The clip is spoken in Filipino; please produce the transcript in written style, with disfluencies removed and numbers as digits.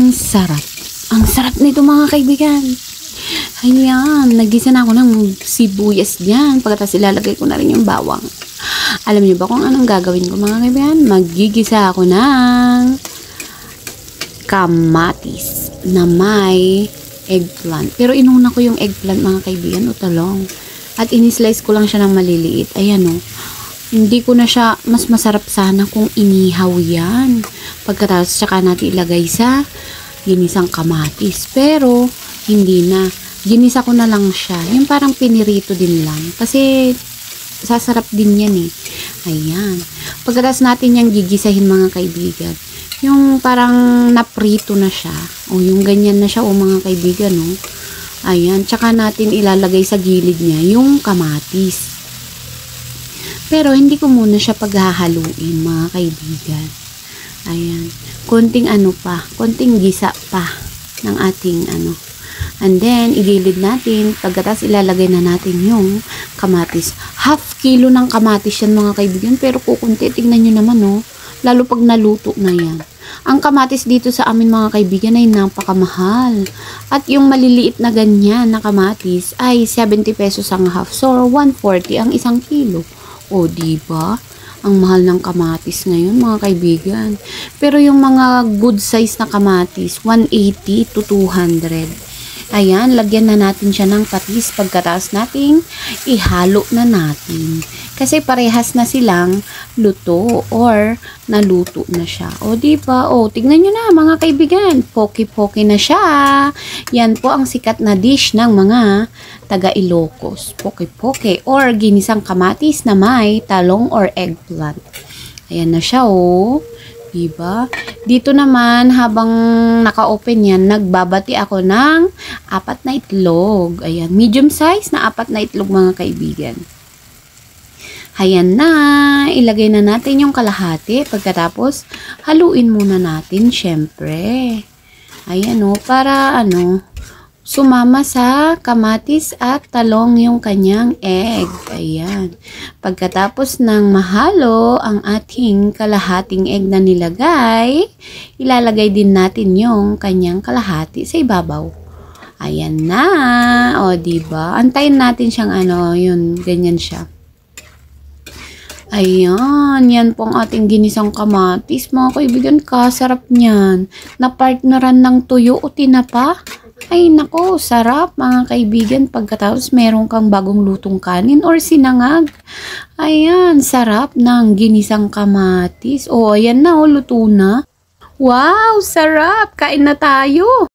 Ang sarap. Ang sarap nito mga kaibigan. Ayan, nagisa na ako ng sibuyas dyan. Pagkatapos ilalagay ko na rin yung bawang. Alam niyo ba kung anong gagawin ko mga kaibigan? Magigisa ako ng kamatis na may eggplant. Pero inuna ko yung eggplant mga kaibigan o talong. At inislice ko lang siya ng maliliit. Ayan o. Hindi ko na siya, mas masarap sana kung inihaw yan. Pagkatapos tsaka natin ilagay sa ginisang kamatis. Pero hindi na. Ginisa ko na lang siya. Yung parang pinirito din lang. Kasi sasarap din yan eh. Ayan. Pagkatapos natin yung gigisahin mga kaibigan. Yung parang naprito na siya. O yung ganyan na siya o mga kaibigan no. Ayan. Tsaka natin ilalagay sa gilid niya yung kamatis. Pero hindi ko muna siya paghahaluin mga kaibigan. Ayan. Konting ano pa. Konting gisa pa ng ating ano. And then, igilid natin. Pagkatapos, ilalagay na natin yung kamatis. Half kilo ng kamatis yan mga kaibigan. Pero kukunti. Tingnan nyo naman, oh. Lalo pag naluto na yan. Ang kamatis dito sa amin mga kaibigan ay napakamahal. At yung maliliit na ganyan na kamatis ay 70 pesos ang half. So, 140 ang isang kilo. O, diba? Ang mahal ng kamatis ngayon mga kaibigan. Pero yung mga good size na kamatis, 180 to 200. Ayan, lagyan na natin siya ng patis pagkatapos nating ihalo na natin. Kasi parehas na silang luto or naluto na siya. O diba? O, tignan nyo na mga kaibigan. Poke-poke na siya. Yan po ang sikat na dish ng mga taga Ilocos. Poke-poke or ginisang kamatis na may talong or eggplant. Ayan na siya o. Diba? Dito naman, habang naka-open yan, nagbabati ako ng 4 na itlog. Ayan, medium size na 4 na itlog mga kaibigan. Ayan na, ilagay na natin yung kalahati. Pagkatapos, haluin muna natin, syempre. Ayan o, para ano, sumama sa kamatis at talong yung kanyang egg. Ayan. Pagkatapos ng mahalo ang ating kalahating egg na nilagay, ilalagay din natin yung kanyang kalahati sa ibabaw. Ayan na. O, diba? Antayin natin siyang ano, yun, ganyan siya. Ayan, yan po ang ating ginisang kamatis. Mga kaibigan, kasarap niyan. Napartneran ng tuyo o tinapa. Ay nako, sarap mga kaibigan pagkatapos meron kang bagong lutong kanin or sinangag. Ayan, sarap ng ginisang kamatis. O, ayan na, o, luto na. Wow, sarap! Kain na tayo!